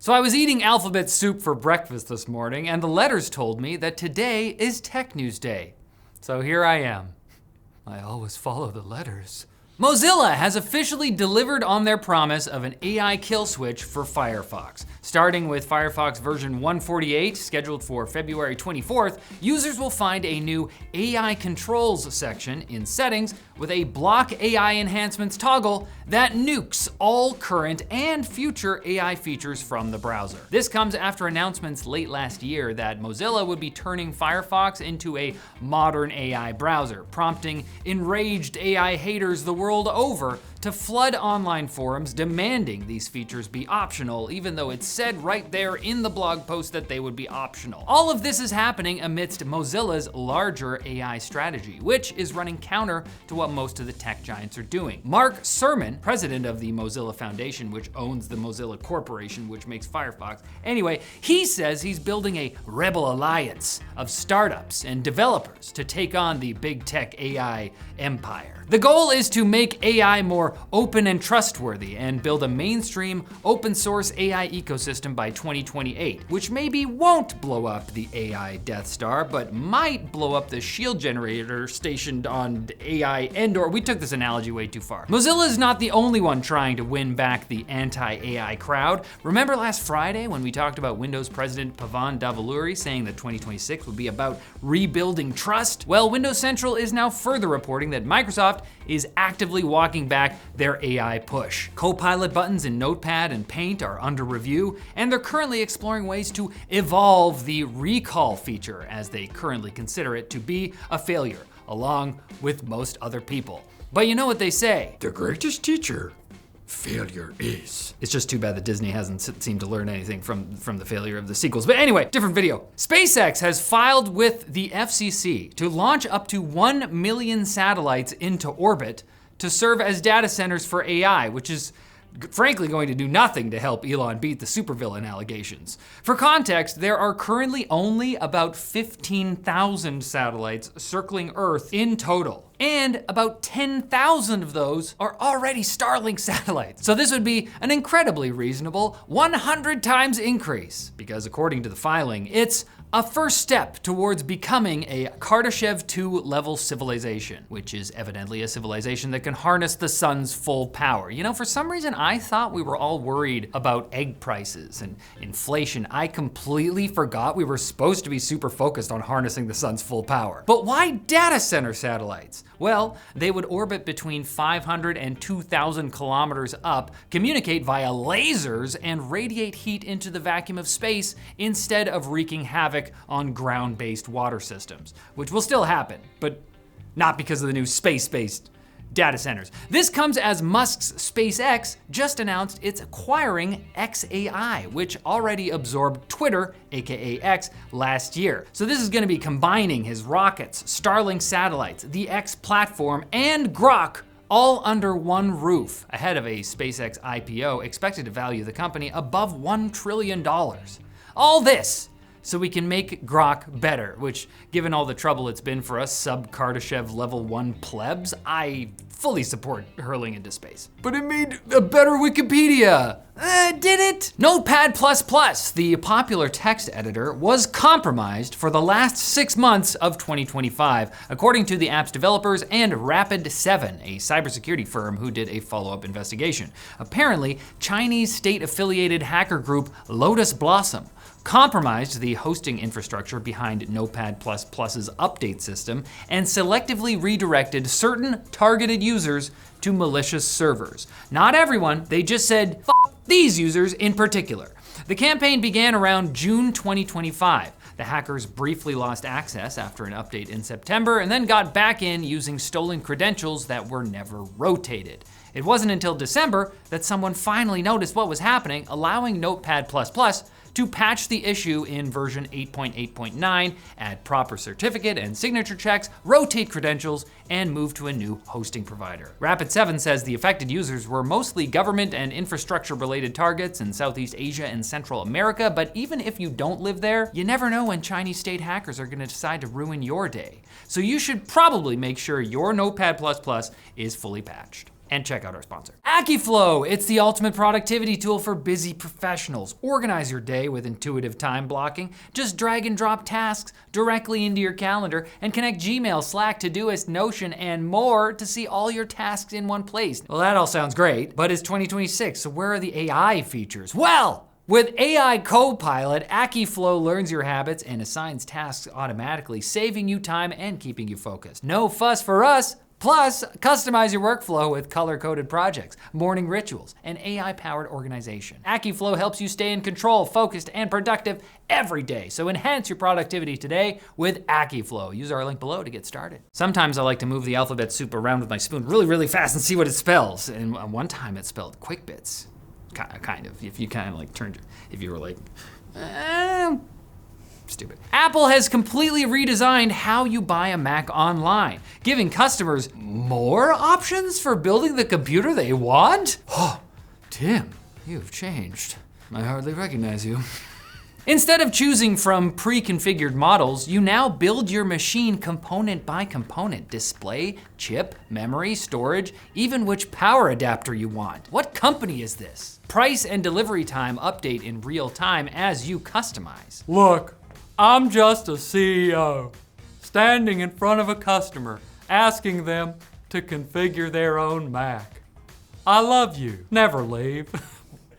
So I was eating alphabet soup for breakfast this morning, and the letters told me that today is Tech News Day. So here I am. I always follow the letters. Mozilla has officially delivered on their promise of an AI kill switch for Firefox. Starting with Firefox version 148, scheduled for February 24th, users will find a new AI controls section in settings with a block AI enhancements toggle that nukes all current and future AI features from the browser. This comes after announcements late last year that Mozilla would be turning Firefox into a modern AI browser, prompting enraged AI haters the world over to flood online forums demanding these features be optional, even though it said right there in the blog post that they would be optional. All of this is happening amidst Mozilla's larger AI strategy, which is running counter to what most of the tech giants are doing. Mark Surman, president of the Mozilla Foundation, which owns the Mozilla Corporation, which makes Firefox, anyway, he says he's building a rebel alliance of startups and developers to take on the big tech AI empire. The goal is to make AI more open and trustworthy and build a mainstream open source AI ecosystem by 2028, which maybe won't blow up the AI Death Star, but might blow up the shield generator stationed on AI Endor. We took this analogy way too far. Mozilla is not the only one trying to win back the anti-AI crowd. Remember last Friday when we talked about Windows President Pavan Davuluri saying that 2026 would be about rebuilding trust? Well, Windows Central is now further reporting that Microsoft is actively walking back their AI push. Copilot buttons in Notepad and Paint are under review, and they're currently exploring ways to evolve the recall feature, as they currently consider it to be a failure, along with most other people. But you know what they say? The greatest teacher, failure is. It's just too bad that Disney hasn't seemed to learn anything from the failure of the sequels. But anyway, different video. SpaceX has filed with the FCC to launch up to 1 million satellites into orbit to serve as data centers for AI, which is frankly going to do nothing to help Elon beat the supervillain allegations. For context, there are currently only about 15,000 satellites circling Earth in total, and about 10,000 of those are already Starlink satellites. So this would be an incredibly reasonable 100 times increase, because according to the filing, it's a first step towards becoming a Kardashev 2 level civilization, which is evidently a civilization that can harness the sun's full power. You know, for some reason, I thought we were all worried about egg prices and inflation. I completely forgot we were supposed to be super focused on harnessing the sun's full power. But why data center satellites? Well, they would orbit between 500 and 2,000 kilometers up, communicate via lasers, and radiate heat into the vacuum of space instead of wreaking havoc on ground-based water systems, which will still happen, but not because of the new space-based data centers. This comes as Musk's SpaceX just announced it's acquiring xAI, which already absorbed Twitter, aka X, last year. So this is gonna be combining his rockets, Starlink satellites, the X platform, and Grok all under one roof, ahead of a SpaceX IPO expected to value the company above $1 trillion. All this so we can make Grok better, which, given all the trouble it's been for us sub-Kardashev level 1 plebs, I fully support hurling into space. But it made a better Wikipedia. Did it? Notepad++, the popular text editor, was compromised for the last 6 months of 2025, according to the app's developers and Rapid7, a cybersecurity firm who did a follow-up investigation. Apparently, Chinese state-affiliated hacker group Lotus Blossom compromised the hosting infrastructure behind Notepad++'s update system and selectively redirected certain targeted users to malicious servers. Not everyone, they just said, "F these users in particular." The campaign began around June 2025. The hackers briefly lost access after an update in September and then got back in using stolen credentials that were never rotated. It wasn't until December that someone finally noticed what was happening, allowing Notepad++ to patch the issue in version 8.8.9, add proper certificate and signature checks, rotate credentials, and move to a new hosting provider. Rapid7 says the affected users were mostly government and infrastructure-related targets in Southeast Asia and Central America, but even if you don't live there, you never know when Chinese state hackers are gonna decide to ruin your day. So you should probably make sure your Notepad++ is fully patched. and check out our sponsor. Akiflow, it's the ultimate productivity tool for busy professionals. Organize your day with intuitive time blocking. Just drag and drop tasks directly into your calendar and connect Gmail, Slack, Todoist, Notion, and more to see all your tasks in one place. Well, that all sounds great, but it's 2026, so where are the AI features? Well, with AI Copilot, Akiflow learns your habits and assigns tasks automatically, saving you time and keeping you focused. No fuss for us. Plus, customize your workflow with color-coded projects, morning rituals, and AI-powered organization. Akiflow helps you stay in control, focused, and productive every day. So enhance your productivity today with Akiflow. Use our link below to get started. Sometimes I like to move the alphabet soup around with my spoon really, really fast and see what it spells. And one time it spelled quick bits. Kind of, if you kind of like turned, if you were like, stupid. Apple has completely redesigned how you buy a Mac online, giving customers more options for building the computer they want? Oh, Tim, you've changed. I hardly recognize you. Instead of choosing from pre-configured models, you now build your machine component by component. Display, chip, memory, storage, even which power adapter you want. What company is this? Price and delivery time update in real time as you customize. Look, I'm just a CEO, standing in front of a customer, asking them to configure their own Mac. I love you, never leave.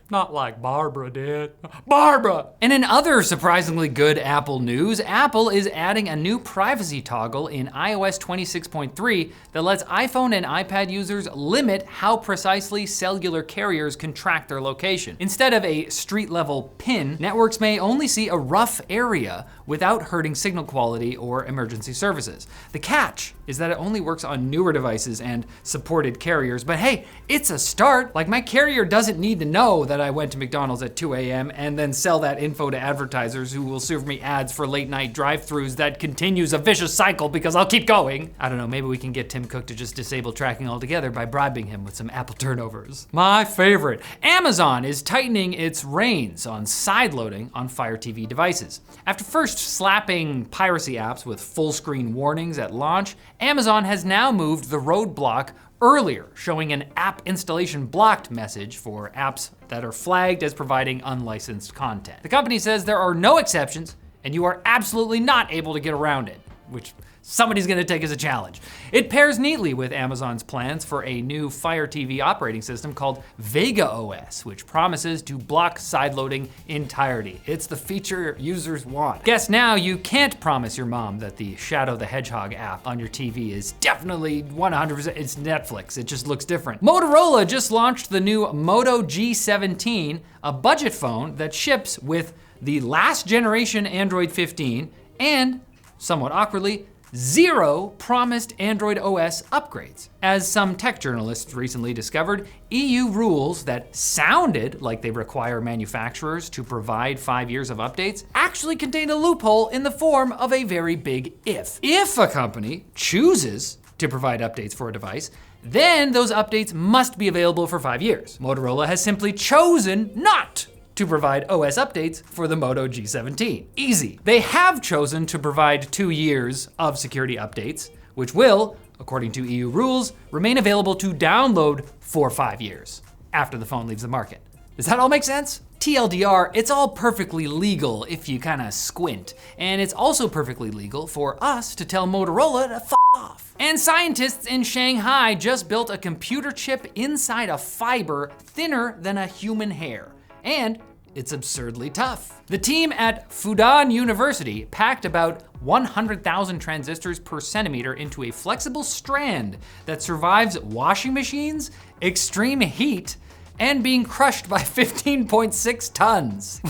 Not like Barbara did. Barbara! And in other surprisingly good Apple news, Apple is adding a new privacy toggle in iOS 26.3 that lets iPhone and iPad users limit how precisely cellular carriers can track their location. Instead of a street-level pin, networks may only see a rough area without hurting signal quality or emergency services. The catch is that it only works on newer devices and supported carriers, but hey, it's a start. Like, my carrier doesn't need to know that I went to McDonald's at 2 a.m. and then sell that info to advertisers who will serve me ads for late night drive-thrus that continues a vicious cycle because I'll keep going. I don't know, maybe we can get Tim Cook to just disable tracking altogether by bribing him with some Apple turnovers. My favorite, Amazon is tightening its reins on sideloading on Fire TV devices. After first slapping piracy apps with full screen warnings at launch, Amazon has now moved the roadblock earlier, showing an app installation blocked message for apps that are flagged as providing unlicensed content. The company says there are no exceptions and you are absolutely not able to get around it, which somebody's gonna take as a challenge. It pairs neatly with Amazon's plans for a new Fire TV operating system called Vega OS, which promises to block sideloading entirely. It's the feature users want. Guess now you can't promise your mom that the Shadow the Hedgehog app on your TV is definitely 100%, it's Netflix, it just looks different. Motorola just launched the new Moto G17, a budget phone that ships with the last generation Android 15 and, somewhat awkwardly, 0 promised Android OS upgrades. As some tech journalists recently discovered, EU rules that sounded like they require manufacturers to provide 5 years of updates actually contain a loophole in the form of a very big if. If a company chooses to provide updates for a device, then those updates must be available for 5 years. Motorola has simply chosen not to provide OS updates for the Moto G17. Easy. They have chosen to provide 2 years of security updates, which will, according to EU rules, remain available to download for 5 years after the phone leaves the market. Does that all make sense? TLDR, it's all perfectly legal if you kinda squint. And it's also perfectly legal for us to tell Motorola to f off. And scientists in Shanghai just built a computer chip inside a fiber thinner than a human hair. And it's absurdly tough. The team at Fudan University packed about 100,000 transistors per centimeter into a flexible strand that survives washing machines, extreme heat, and being crushed by 15.6 tons.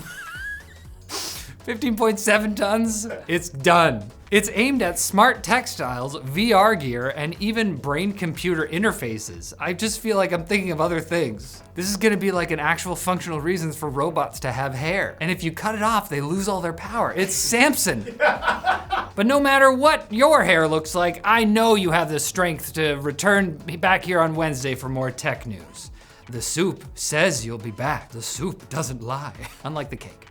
15.7 tons, it's done. It's aimed at smart textiles, VR gear, and even brain-computer interfaces. I just feel like I'm thinking of other things. This is gonna be like an actual functional reasons for robots to have hair. And if you cut it off, they lose all their power. It's Samson. But no matter what your hair looks like, I know you have the strength to return back here on Wednesday for more tech news. The soup says you'll be back. The soup doesn't lie, unlike the cake.